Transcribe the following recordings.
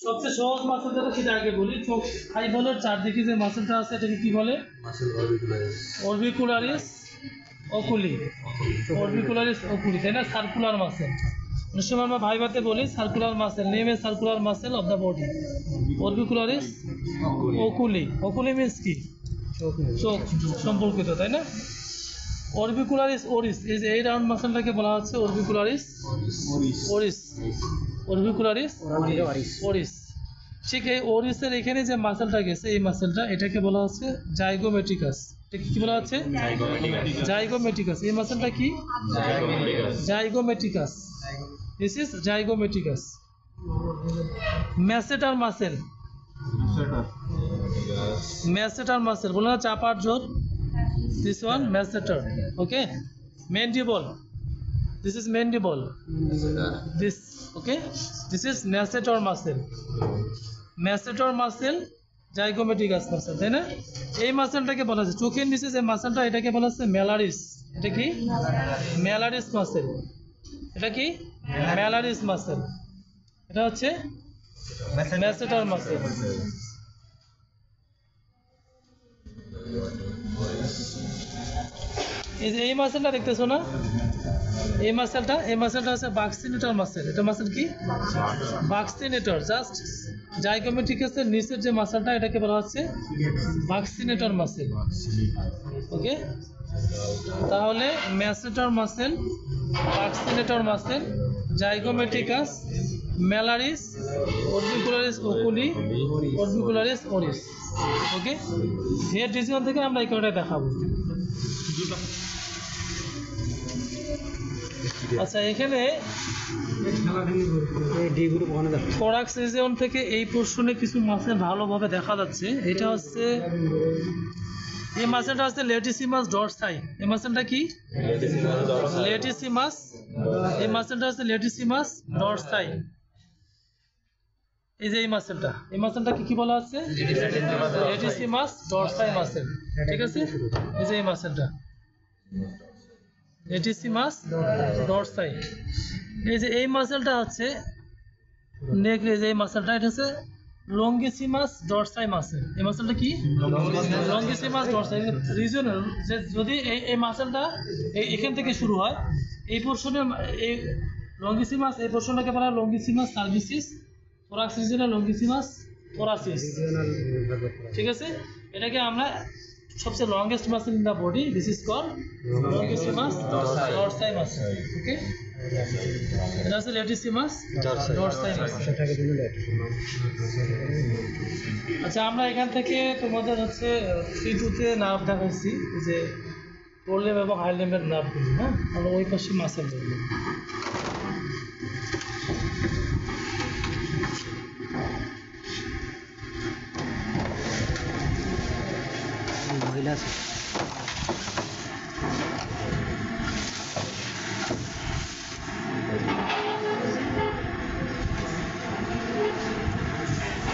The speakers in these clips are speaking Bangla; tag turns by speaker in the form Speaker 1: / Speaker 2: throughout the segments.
Speaker 1: সবচেয়ে সহজ মাসেল যেটা সেটা আগে বলি। চোখ আইবলের চারদিকে যে মাসেলটা আছে এটাকে কি বলে? অরবিকুলারিস অকুলি। অরবিকুলারিস অকুলি, তাই না? Circular muscle. অনেক সময় আমরা ভাইভাতে বলি circular muscle, name a circular muscle of the body. Orbicularis oculi. Oculi means কি? চোখ সম্পর্কিত, তাই না? অরবিকুলারিস ওরিস, এই যে এই রাউন্ড মাসেলটাকে বলা হচ্ছে অরবিকুলারিস ওরিস। Orbicularis Oris. ঠিক এই ওরিসের এখানে যে মাসেলটা গেছে, এই মাসেলটা এটাকে বলা হচ্ছে জাইগোমেট্রিকাস। এটা কি বলা হচ্ছে? জাইগোমেট্রিকাস। এই মাসেলটা কি? Zygomaticus. This is zygomaticus. Masseter muscle. Masseter muscle বলে না, চাপার জোর। This one masseter, okay. Mandible. This is mandible. This, okay. This is masseter muscle. Masseter muscle, zygomaticus muscle, তাই না? এই মাসেলটাকে বলা হচ্ছে চোখের নিচে যে মাসেলটা, এটাকে বলা হচ্ছে ম্যালারিস। এটা কি? ম্যালারিস মাসেল। এটা কি? ম্যালারিস মাসেল। এটা হচ্ছে ম্যাসেটার মাসেল। এই মাসেলটা দেখতেছো না? এই মাসেলটা হচ্ছে বাক্সিনেটর মাসেল। এটা মাসেল কি? বাক্সিনেটর। জাস্ট জাইগোমেট্রিকাসের নিচের যে মাসেলটা, এটাকে বলা হচ্ছে বাক্সিনেটর মাসেল, ওকে। তাহলে ম্যাসেটর muscle, বাক্সিনেটর muscle, জাইগোমেট্রিকাস, ম্যালারিস, orbicularis oculi, orbicularis Oris, ওকে। হেড রিজিয়ন থেকে আমরা এই কয়টা দেখাবো। আচ্ছা, এখানে কোরাক্স রিজিয়ন থেকে এই পোর্শনে কিছু মাসেল ভালোভাবে দেখা যাচ্ছে। এটা হচ্ছে, এই মাসেলটা হচ্ছে লেটিসিমাস ডরসাই। এই মাসেলটা কি? লেটিসিমাস। এই মাসেলটা হচ্ছে লেটিসিমাস ডরসাই। এই যে এই মাসেলটা কি বলা হচ্ছে? লেটিসিমাস ডরসাই মাসেল, ঠিক আছে। এই যে এই মাসেলটা লেটিসিমাস ডরসাই। এই যে এই মাসেলটা হচ্ছে নেক, এই যে এই মাসেলটা, এটা হচ্ছে লঙ্গিসিমাস ডরসাই মাসেল। এই মাসেলটা কি? লঙ্গিসিমাস ডরসাই রিজনাল। যদি এই মাসেলটা এখান থেকে শুরু হয়, এই পোর্শনে, এই লঙ্গিসিমাস, এই পোর্শনটাকে বলা হয় লঙ্গিসিমাস সার্ভিসিস। থোরাক্স রিজনাল লঙ্গিসিমাস থোরাসিস, ঠিক আছে। এটাকে আমরা সবচেয়ে longest muscle in the body, this is called longissimus dorsi muscle, okay. এটা হচ্ছে লেটিসিমাস ডরসাই মাসেল। আচ্ছা, আমরা এখান থেকে তোমাদের হচ্ছে 3-2-তে নার্ভ দেখাচ্ছি, যে প্রোলেম এবং হাইলেমের নার্ভগুলি, হ্যাঁ। আমরা ওই পাশে মাসেল দেখব।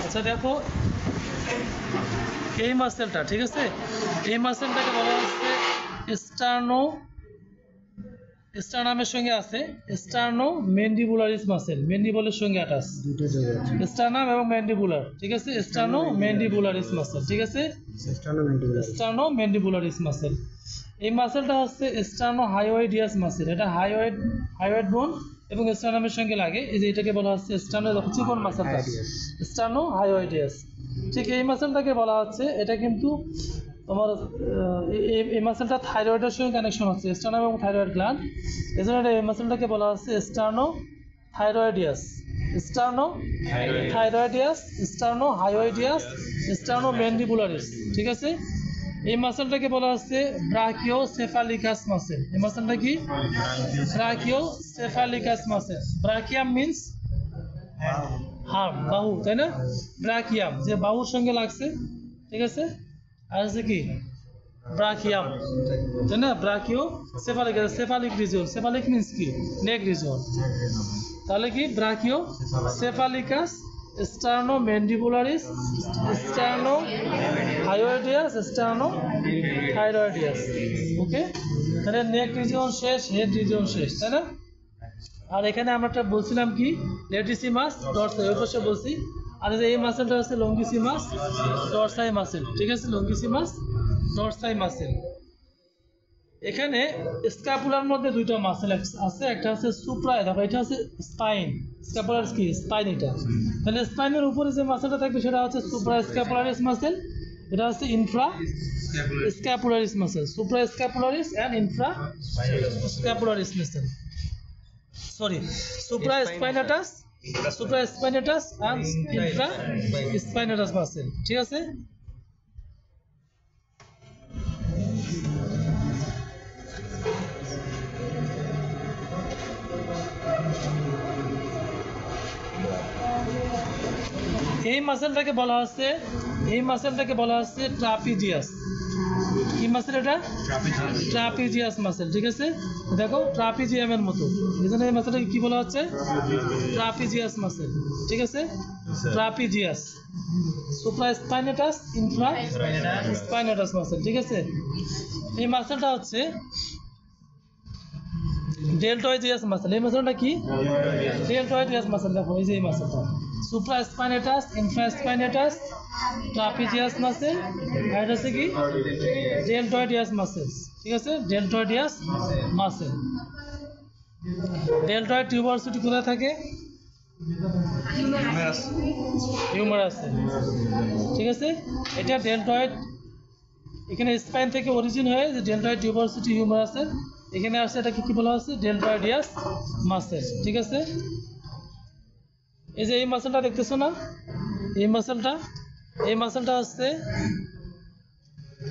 Speaker 1: আচ্ছা, দেখো এই মাসেলটা, ঠিক আছে। এই মাসেলটাকে বলা হচ্ছে স্টার্নামের সঙ্গে আছে স্টার্নো ম্যান্ডিবুলারিস মাসেল। ম্যান্ডিবলের সঙ্গে অ্যাটাচ, স্টার্নাম এবং ম্যান্ডিবুলার, ঠিক আছে। স্টার্নো ম্যান্ডিবুলারিস মাসেল, ঠিক আছে। স্টার্নো ম্যান্ডিবুলারিস মাসেল। এই মাসেলটা হচ্ছে স্টার্নো হাইওয়েডিয়াস মাসেল। এটা হাইওয়েড বোন এবং স্টার্নামের সঙ্গে লাগে। এই যে এটাকে বলা হচ্ছে স্টার্নো, চিকন মাসেলটা স্টার্নো হাইওয়েডিয়াস। ঠিক এই মাসেলটাকে বলা হচ্ছে, এটা কিন্তু তোমার এই মাসেলটা থাইরয়েডের সঙ্গে কানেকশন হচ্ছে, স্টার্নাম এবং থাইরয়েড গ্ল্যান্ড। এই জন্য এই মাসেলটাকে বলা হচ্ছে স্টার্নো থাইরয়েডিয়াস। স্টার্নো থাইরয়েডিয়াস, স্টার্নো হাইওয়েডিয়াস, স্টার্নো ম্যান্ডিবুলারিস, ঠিক আছে। এই মাসেলটাকে বলা হচ্ছে ব্রাকিওসেফালিকাস মাসেল। এই মাসেলটা কি? ব্রাকিওসেফালিকাস মাসেল। ব্রাকিয়াম মিন্স হার্ম, বাহু, তাই না? ব্রাকিয়াম যে বাহুর সঙ্গে লাগছে, ঠিক আছে। আর হচ্ছে কি? ব্রাকিয়াম, তাই না? ব্রাকিওসেফালিকাস, সেফালিক রিজিয়ন। সেফালিক মিন্স কি? নেক রিজিয়ন। তাহলে কি? ব্রাকিওসেফালিকাস, স্টার্নো ম্যান্ডিবুলারিস, স্টার্নো হাইওয়েডিয়াস, স্টার্নো থাইরয়েডিয়াস, ওকে। তাহলে নেক রিজিয়ন শেষ, হেড রিজিয়ন শেষ, তাই না? আর এখানে আমরা একটা বলছিলাম কি লেটিসিমাস ডরসাই, ওই পাশে বলছি। আর এই মাসেলটা হচ্ছে লঙ্গিসিমাস ডরসাই মাসেল, ঠিক আছে, লঙ্গিসিমাস ডরসাই মাসেল। এখানে স্ক্যাপুলার মধ্যে দুইটা মাসেল আছে, একটা হচ্ছে সুপ্রা, দেখো এটা হচ্ছে স্পাইন, স্ক্যাপুলার কি স্পাইন, এটা তাহলে স্পাইনের উপরে যে মাসেলটা থাকবে সেটা হচ্ছে সুপ্রা স্ক্যাপুলারিস মাসেল, এটা হচ্ছে infra scapularis muscle, supra scapularis and infra scapularis muscle, sorry supraspinatus and infraspinatus muscle, ঠিক আছে। এই মাসেলটাকে বলা হচ্ছে ট্রাপিজিয়াস। কি মাসেল এটা? ট্রাপিজিয়াস মাসেল, ঠিক আছে। দেখো ট্রাপিজিয়ামের মতো, এই জন্য এই মাসেলটাকে কি বলা হচ্ছে? ট্রাপিজিয়াস মাসেল, ঠিক আছে। ট্রাপিজিয়াস, সুপ্রাস্পাইনেটাস, ইনফ্রাস্পাইনেটাস মাসেল, ঠিক আছে। এই মাসেলটা হচ্ছে ডেল্টয়েডিয়াস মাসেল। এই মাসেলটা কি? ডেল্টয়েডিয়াস মাসেল। দেখো এই যে এই মাসেলটা সুপ্রাস্পাইনেটাস, ইনফ্রাস্পাইনেটাস, ট্রাপিজিয়াস মাসেল, আর এটা হচ্ছে কি ডেল্টয়েডিয়াস মাসেল, ঠিক আছে। ডেল্টয়েডিয়াস মাসেল। ডেল্টয়েড টিউবারসিটি কোথায় থাকে? হিউমারাসে, ঠিক আছে। এটা ডেল্টয়েড, এখানে স্পাইন থেকে অরিজিন হয়ে যে ডেল্টয়েড টিউবারসিটি হিউমারাসের এখানে আসছে, এটাকে কি বলা হচ্ছে? ডেল্টয়েডিয়াস মাসেল, ঠিক আছে। এই যে এই মাসেলটা দেখতেছো না, এই মাসেলটা হচ্ছে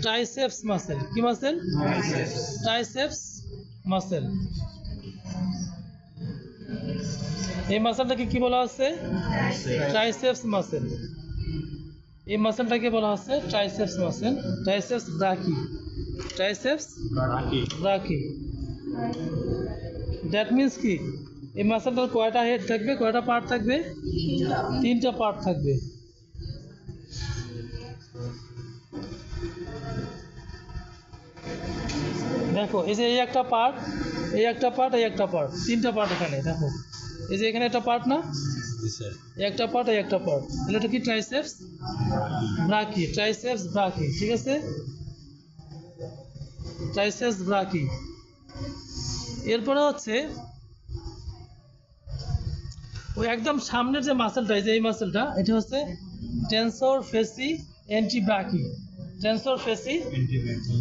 Speaker 1: ট্রাইসেপস মাসেল। কি মাসেল? Triceps muscle. এই মাসেলটাকে কি বলা হচ্ছে? Triceps muscle. এই মাসেলটাকে বলা হচ্ছে triceps muscle, triceps brachii, triceps brachii. That means কি এই মাসেলটার কয়টা হেড থাকবে, কয়টা পার্ট থাকবে? তিনটা পার্ট থাকবে। দেখো এই যে এই একটা পার্ট, এই একটা পার্ট, এই একটা পার্ট, তিনটা পার্ট এখানে। দেখো এই যে এখানে একটা পার্ট না, একটা পার্ট, এই একটা পার্ট, তাহলে এটা কি? ট্রাইসেপস ব্রাকি, ট্রাইসেপস ব্রাকি, ঠিক আছে। ট্রাইসেপস ব্রাকি। এরপরে হচ্ছে ওই একদম সামনের যে মাসেলটা, এই যে এই মাসেলটা, এটা হচ্ছে টেনসর ফেসি অ্যান্টিব্রাকি। টেনসর ফেসি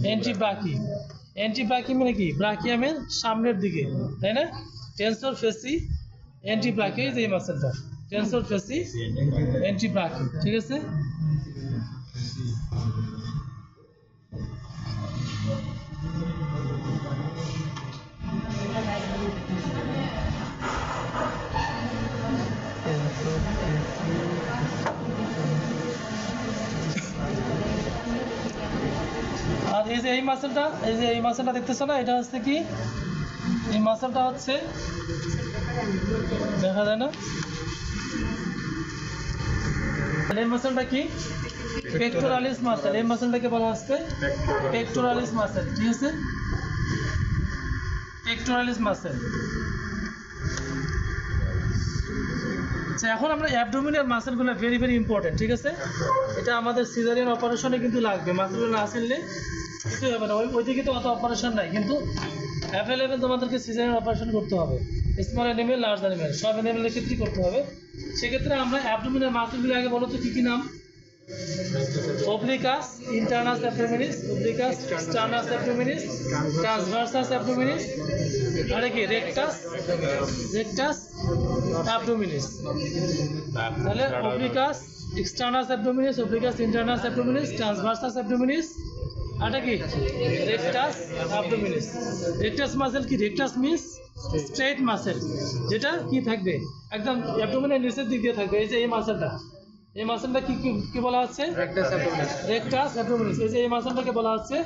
Speaker 1: অ্যান্টিব্রাকি। অ্যান্টিব্রাকি মানে কি? ব্রাকিয়ামের সামনের দিকে, তাই না? টেনসর ফেসি অ্যান্টিব্রাকি, এই যে এই মাসেলটা টেনসর ফেসি অ্যান্টিব্রাকি, ঠিক আছে। আর এই যে এই মাসেলটা দেখতেছো না, এটা হচ্ছে কি? এই মাসেলটা হচ্ছে, দেখা যায় না, এই মাসেলটা কি? Pectoralis muscle. এই মাসেলটাকে বলা হচ্ছে পেক্টোরালিস মাসেল, ঠিক আছে। Pectoralis muscle. আচ্ছা, এখন আমরা অ্যাবডোমিনাল মাসেলগুলো ভেরি ভেরি ইম্পর্টেন্ট, ঠিক আছে। এটা আমাদের সিজারিয়ান অপারেশনে কিন্তু লাগবে, মাসেলগুলো না আসলে কিছুই হবে না। ওই দিকে তো অত অপারেশন নাই, কিন্তু অ্যাভেলেবেল তোমাদেরকে সিজারিয়ান অপারেশন করতে হবে। স্মল অ্যানিমেল, লার্জ অ্যানিমেল, সব অ্যানিমেলের ক্ষেত্রে করতে হবে। সেক্ষেত্রে আমরা অ্যাবডোমিনাল মাসেলগুলো আগে বলো তো কী কী নাম? obliquus internas abdominis, obliquus externus abdominis, transversus abdominis, আর কি rectus abdominis। তাহলে obliquus externus abdominis, obliquus internas abdominis, transversus abdominis, আর কি rectus abdominis। rectus মাসেল কি? rectus means straight মাসেল, যেটা কি থাকবে একদম অ্যাবডোমিনের নিচের দিক দিয়ে থাকবে। এই যে এই মাসেলটা, এই মাসেলটা কি বলা হচ্ছে? Rectus abdominis. এই যে এই মাসেলটাকে বলা হচ্ছে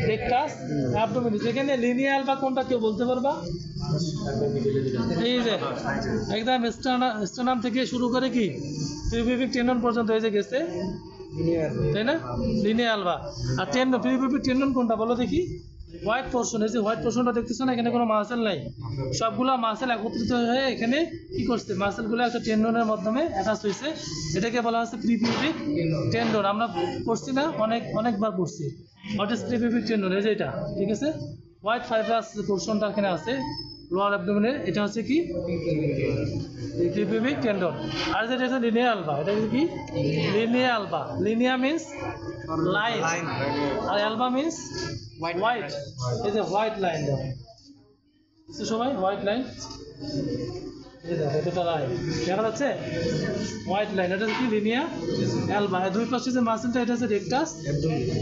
Speaker 1: রেকটাস অ্যাবডোমিনিস। এখানে লিনিয়াল বা কোনটা কেউ বলতে পারবা? এই যে একদম স্টার্নাম থেকে শুরু করে কি পিউবিক টেন্ডন পর্যন্ত এই যে গেছে, তাই না? লিনিয়াল বা। আর টেন্ডন, পিউবিক টেন্ডন কোনটা বলো দেখি? হোয়াইট পোর্শন, এই যে হোয়াইট পোর্শনটা দেখতেছো না, এখানে কোনো মাসেল নাই, সবগুলা মাসেল একত্রিত হয়ে এখানে কি করছে, মাসেলগুলো একটা টেন্ডনের মাধ্যমে অ্যাটাচ হয়েছে, এটাকে বলা হচ্ছে প্রিপিউবিক টেন্ডন। আমরা পড়ছি না, অনেকবার পড়ছি হোয়াট ইজ প্রিপিউবিক টেন্ডন, এই যে এটা, ঠিক আছে। হোয়াইট ফাইব্রাস পোর্শনটা এখানে আছে লোয়ার অ্যাবডোমেনের, এটা হচ্ছে কি প্রিপিউবিক টেন্ডন। আর যেটা হচ্ছে লিনিয়া আলবা, এটা হচ্ছে কি লিনিয়া আলবা। লিনিয়া মিন্স লাইন আর অ্যালবা মিন্স হোয়াইট, এই যে হোয়াইট লাইন দেখো সবাই, হোয়াইট লাইন, এই দেখো এটা লাইন দেখা যাচ্ছে, হোয়াইট লাইন, এটা কি লিনিয়া অ্যালবা। দুই পাশে যে মাসেলটা, এটা হচ্ছে রেকটাস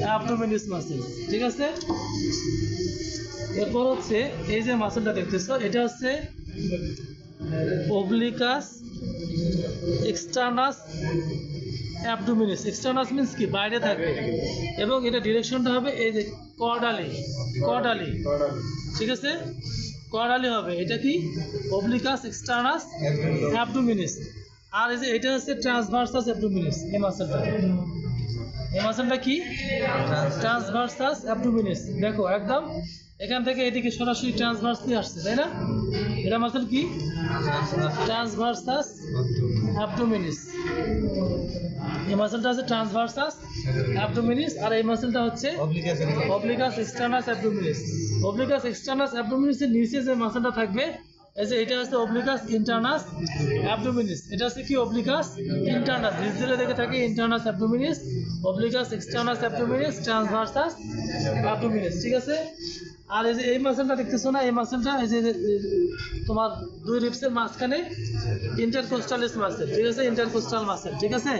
Speaker 1: অ্যাবডোমিনালিস মাসেল, ঠিক আছে। এরপর হচ্ছে এই যে মাসেলটা দেখতেছো, এটা হচ্ছে ওবলিকাস এক্সটার্নাস অ্যাবডোমিনাস। এক্সটার্নাস মিন্স কি বাইরে থাকবে, এবং এটা ডিরেকশনটা হবে এই যে কর্ডালি, ঠিক আছে, কর্ডালি হবে। এটা কি ওবলিকাস এক্সটার্নাস অ্যাবডোমিনাস। আর এই যে এটা হচ্ছে ট্রান্সভার্সাস অ্যাবডোমিনাস। এই মাসেলটা কি ট্রান্সভার্সাস অ্যাবডোমিনাস। দেখো একদম এখান থেকে এদিকে সরাসরি ট্রান্সভার্সলি আসছে, তাই না? এটা মাসেল কি ট্রান্সভার্সাস অ্যাবডোমিনাস। এই মাসেলটা আছে ট্রান্সভার্সাস অ্যাবডোমিনাস, আর এই মাসেলটা হচ্ছে অবলিকাস এক্সটার্নাস অ্যাবডোমিনাস। অবলিকাস এক্সটার্নাস অ্যাবডোমিনাসের নিচে যে মাসেলটা থাকবে, এই যে এটা হচ্ছে অবলিকাস ইন্টারনাস অ্যাবডোমিনাস। এটা হচ্ছে কি অবলিকাস ইন্টারনাস, ডিজিটালে দেখে থাকে ইন্টারনাস অ্যাবডোমিনাস, অবলিকাস এক্সটার্নাস অ্যাবডোমিনাস, ট্রান্সভার্সাস অ্যাবডোমিনাস, ঠিক আছে। আর এই যে এই মাসেলটা দেখতেছো না, এই মাসেলটা এই যে তোমার দুই রিপসের মাঝখানে ইন্টারকোস্টালিস মাসেল, ঠিক আছে, ইন্টারকোস্টাল মাসেল, ঠিক আছে।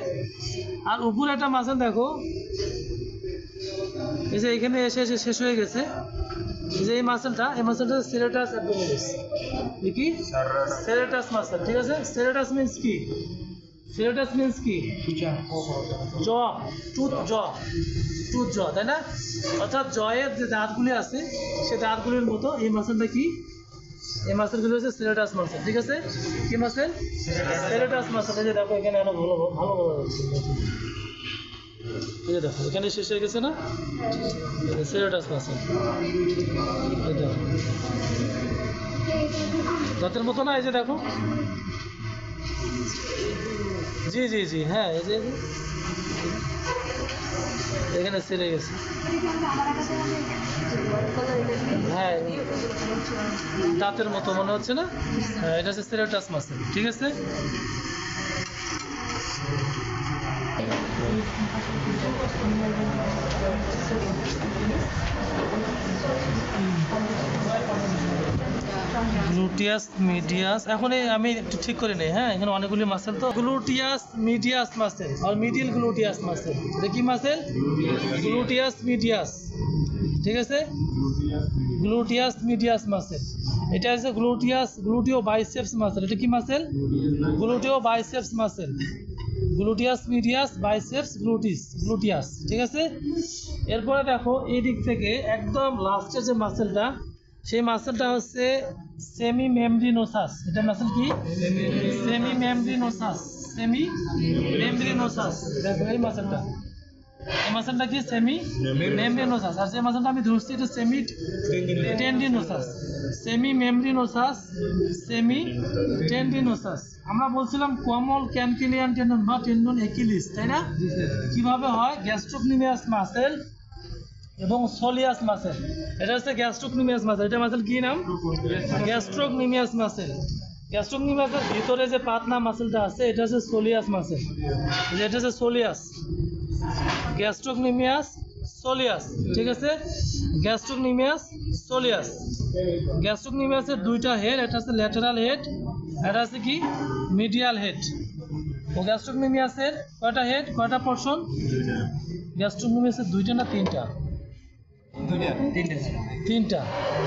Speaker 1: আর উপরে একটা মাসেল দেখো, এই যে এখানে এসে শেষ হয়ে গেছে, এই যে এই মাসেলটা সেরেটাস অ্যাবডোমিনাস। কি সেরেটাস মাসেল, ঠিক আছে। সেরেটাস মিন্স কি, সেরেটাস মিন্স কি জ, টুথ জ, তাই না? অর্থাৎ জয়ের যে দাঁতগুলি আছে সে দাঁতগুলির মতো এই মাসেলটা কি, এই মাসেলগুলো হচ্ছে সেরেটাস মাসেল, ঠিক আছে। কি মাসেল? সেরেটাস মাসেল। এই যে দেখো এখানে আরো ভালো বোঝা যাচ্ছে, এই যে দেখো এখানে শেষ হয়ে গেছে না, সেরেটাস মাসেল। এই দেখো দাঁতের মতো না, এই যে দেখো, জি হ্যাঁ, এই যে এখানে ছেড়ে গেছে, হ্যাঁ দাঁতের মতো মনে হচ্ছে না, হ্যাঁ এটা হচ্ছে সেরেটাস মাসেল, ঠিক আছে। গ্লুটিয়াস মিডিয়াস, এখন আমি একটু ঠিক করে নেই, হ্যাঁ এখানে অনেকগুলি মাসেল, তো গ্লুটিয়াস মিডিয়াস মাসেল আর মিডিল গ্লুটিয়াস মাসেল। এটা কি মাসেল? গ্লুটিয়াস মিডিয়াস, ঠিক আছে, গ্লুটিয়াস মিডিয়াস মাসেল। এটা হচ্ছে গ্লুটিও বাইসেপস মাসেল। এটা কি muscle? Gluteo biceps muscle. Gluteus medius, biceps, gluteus, ঠিক আছে। এরপরে দেখো এই দিক থেকে একদম লাস্টের যে মাসেলটা, সেই মাসেলটা হচ্ছে সেমি মেমব্রিনোসাস। এটা মাসেল কি? সেমি মেমব্রিনোসাস। দেখো এই মাসেলটা, এই মাসেলটা কি? সেমি মেমব্রিনোসাস। আর যে মাসেলটা আমি ধরছি এটা semitendinosus. Semimembranosus, semitendinosus. আমরা বলছিলাম কমল ক্যানকিলিয়ান টেন্ডন বা টেন্ডন অ্যাকিলিস, তাই না? কিভাবে হয়? গ্যাস্ট্রোকনিমিয়াস মাসেল এবং সোলিয়াস মাসেল। এটা হচ্ছে গ্যাস্ট্রোকনিমিয়াস মাসেল। এটা মাসেল কি নাম? গ্যাস্ট্রোকনিমিয়াস মাসেল। গ্যাস্ট্রোকনিমিয়াসের ভিতরে যে পাতলা মাসেলটা আছে এটা হচ্ছে সোলিয়াস মাসেল। এটা হচ্ছে সোলিয়াস, গ্যাস্ট্রোকনিমিয়াস সোলিয়াস, ঠিক আছে। গ্যাস্ট্রোকনিমিয়াস সোলিয়াস। গ্যাস্ট্রোকনিমিয়াসের দুইটা হেড, এটা হচ্ছে ল্যাটেরাল হেড, এটা হচ্ছে কি মিডিয়াল হেড। ও গ্যাস্ট্রোকনিমিয়াসের কয়টা হেড, কয়টা পোর্শন? গ্যাস্ট্রোকনিমিয়াসের দুইটা না তিনটা? তিনটা,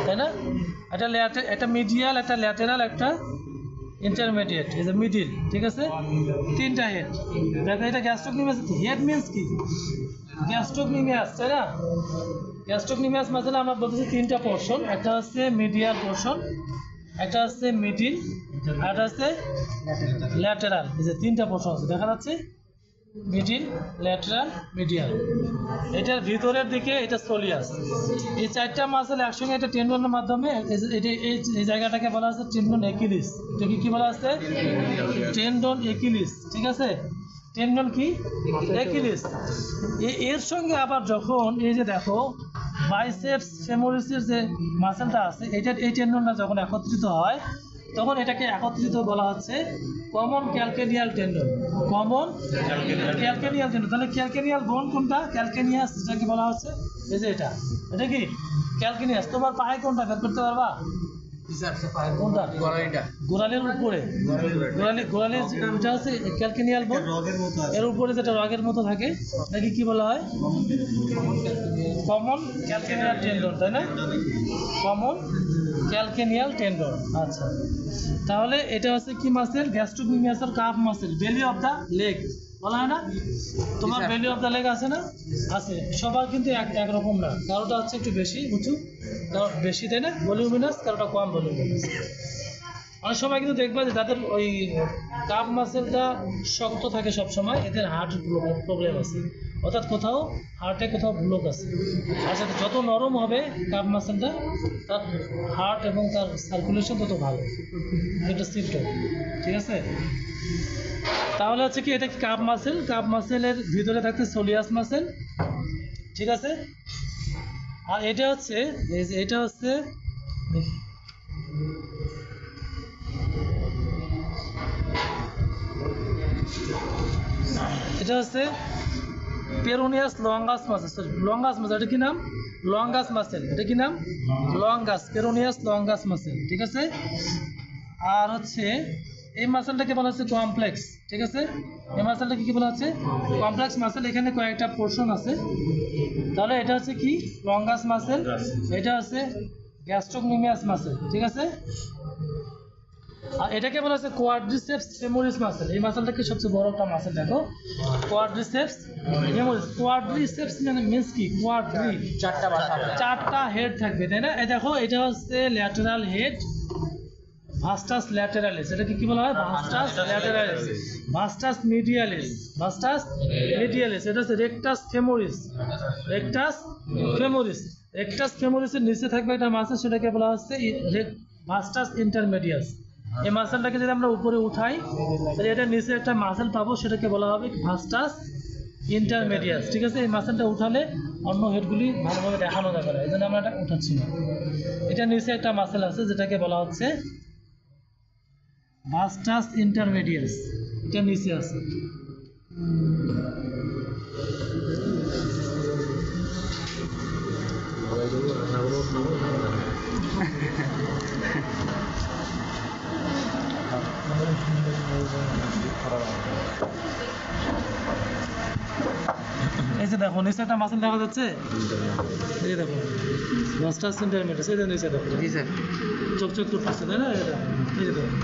Speaker 1: তাই না? একটা মিডিয়াল, একটা ল্যাটেরাল, একটা ইন্টারমিডিয়েট, এই যে মিডিল, ঠিক আছে। তিনটা হেড। দেখো এটা গ্যাস্ট্রোকনিমিয়াস। হেড মিন্স কি? গ্যাস্ট্রোকনিমিয়াস, তাই না? গ্যাস্ট্রোকনিমিয়াস মাসেলে আমরা বলতেছি তিনটা পোর্শন। একটা হচ্ছে মিডিয়াল পোর্শন, একটা হচ্ছে মিডিল, আর একটা হচ্ছে ল্যাটেরাল। এই যে তিনটা পোর্শন আছে, দেখা যাচ্ছে। Middle, lateral, medial. এটার ভিতরের দিকে এটা সোলিয়াস। এই চারটা মাসেল একসঙ্গে এটা টেন্ডনের মাধ্যমে এই জায়গাটাকে বলা হচ্ছে টেন্ডন একিলিস। এটাকে কি বলা হচ্ছে? টেন্ডন একিলিস। ঠিক আছে, টেন্ডন কি? একিলিস। এর সঙ্গে আবার যখন এই যে দেখো বাইসেপস ফেমোরিসের যে মাসেলটা আছে, এই টেন্ডনটা যখন একত্রিত হয় তখন এটাকে একত্রিত বলা হচ্ছে common calcaneal tendon. Common calcaneal tendon. তাহলে ক্যালকেনিয়াল বোন কোনটা? ক্যালকেনিয়াস, যেটাকে বলা হচ্ছে এই যে এটা কি ক্যালকেনিয়াস। তোমার পায়ে কোনটা বের করতে পারবা? কোনটা? গোড়ালির উপরে, গোড়ালির যেটা হচ্ছে ক্যালকেনিয়াল বোন, এর উপরে যেটা রগের মতো থাকে নাকি কি বলা হয়? কমন ক্যালকেনিয়াল টেন্ডন, তাই না? Common calcaneal tendon. আচ্ছা, তাহলে এটা হচ্ছে কি মাসেল? গ্যাস্ট্রোমিমিয়াসের calf muscle, belly of the leg বলা হয় না? তোমার বেলি অফ দ্য লেগ আছে না? আছে। সবার কিন্তু একরকম না, কারোটা হচ্ছে একটু বেশি উঁচু, কারো বেশি, তাই না? ভলিউমিনাস, কারোটা কম ভলিউমিনাস। অনেক সময় কিন্তু দেখবা যে যাদের ওই কাফ মাসেলটা শক্ত থাকে সব সময়, এদের হার্ট প্রবলেম আছে, অর্থাৎ কোথাও হার্টে কোথাও ব্লক আছে। আর সাথে যত নরম হবে কাফ মাসেলটা, তার হার্ট এবং তার সার্কুলেশন তত ভালো। এটা সিম্পটম। ঠিক আছে, তাহলে হচ্ছে কি এটা কি কাফ মাসেল? কাফ মাসেলের ভিতরে থাকছে সোলিয়াস মাসেল। ঠিক আছে, আর এটা হচ্ছে এটা হচ্ছে peroneus longus muscle. Sorry, longus muscle. এটা কি নাম? Longus muscle. এটা কি নাম? Longus, peroneus longus muscle. ঠিক আছে, আর হচ্ছে এই মাসেলটাকে বলা হচ্ছে কমপ্লেক্স। ঠিক আছে, এই মাসেলটাকে কি বলা হচ্ছে? Complex muscle. এখানে কয়েকটা পোর্শন আছে। তাহলে এটা হচ্ছে কি? Longus muscle. এটা হচ্ছে গ্যাস্ট্রোমিমিয়াস মাসেল। ঠিক আছে, আর এটাকে বলা হচ্ছে কোয়াড্রিসেপস ফেমোরিস মাসেল। এই মাসেলটাকে সবচেয়ে বড় একটা মাসেল, দেখো কোয়াড্রিসেপস ফেমোরিস। কোয়াড্রিসেপস মানে মিন্স কি? কোয়াড্রি, চারটা হেড থাকবে, তাই না? এই দেখো এটা হচ্ছে ল্যাটেরাল হেড, ভাস্টাস ল্যাটেরালিস। এটাকে কি বলা হয়? ভাস্টাস ল্যাটেরালিস। ভাস্টাস মিডিয়ালিস, ভাস্টাস মিডিয়ালিস। এটা হচ্ছে rectus femoris, rectus femoris. Rectus ফেমোরিসের নিচে থাকবে একটা মাসেল, সেটাকে বলা হচ্ছে ভাস্টাস ইন্টারমিডিয়াস। এই মাসেলটাকে যদি আমরা উপরে উঠাই তাহলে এটা নিচে একটা মাসেল পাবো, সেটাকে বলা হবে ভাস্টাস ইন্টারমিডিয়াস। ঠিক আছে, এই মাসেলটা উঠালে অন্য হেডগুলি ভালোভাবে দেখানো যাবে না, এই জন্য আমরা এটা উঠাচ্ছি না। এটা নিচে একটা মাসেল আছে যেটাকে বলা হচ্ছে ভাস্টাস ইন্টারমিডিয়াস। এটা নিচে আছে। এই যে দেখো নিচে একটা মাসেল দেখা যাচ্ছে, এই যে দেখো ভাস্টাস ইন্টারমিডিয়াস। এই যে নিচে দেখো, জি স্যার, চকচক করতেছে, তাই না? এই যে দেখো,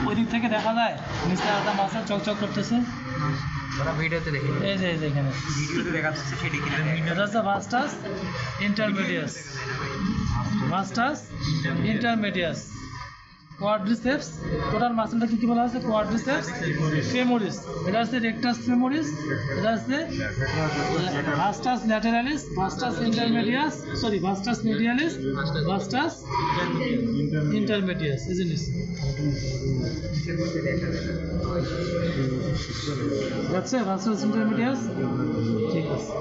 Speaker 1: ওই দিক থেকে দেখা যায় নিচে একটা মাসেল চকচক করতেছে। ভিডিওতে দেখি, এই যে এখানে ভিডিওতে দেখা যাচ্ছে, এটা হচ্ছে ভাস্টাস ইন্টারমিডিয়াস। ভাস্টাস ইন্টারমিডিয়াস কোয়াড্রিসেপস। টোটাল মাসেলটাকে কি বলা হচ্ছে? Quadriceps femoris. এটা হচ্ছে রেকটাস ফেমোরিস। এটা হচ্ছে ভাস্টাস ল্যাটেরালিস, ভাস্টাস ইন্টারমিডিয়াস, সরি ভাস্টাস মিডিয়ালিস, ভাস্টাস ইন্টারমিডিয়াস। এই জিনিস যাচ্ছে ভাস্টাস ইন্টারমিডিয়াস। ঠিক আছে,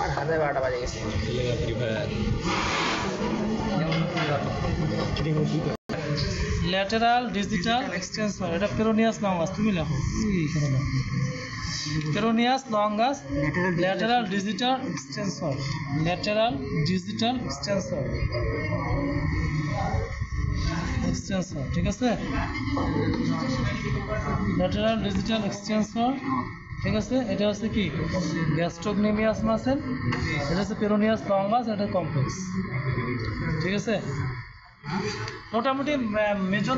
Speaker 1: আর 12:30 বাজে গেছে। ল্যাটেরাল ডিজিটাল এক্সটেনসর, এটা পেরোনিয়াস লঙ্গাস। তুমি লেখো এইখানে, peroneus longus lateral digital extensor, lateral digital extensor, extensor. ঠিক আছে, ল্যাটেরাল ডিজিটাল এক্সটেনসর। ঠিক আছে, এটা হচ্ছে কি? গ্যাস্ট্রোমিমিয়াস মাসেল। এটা হচ্ছে পেরোনিয়াস লঙ্গাস, এটা কমপ্লেক্স। ঠিক আছে, মোটামুটি মেজর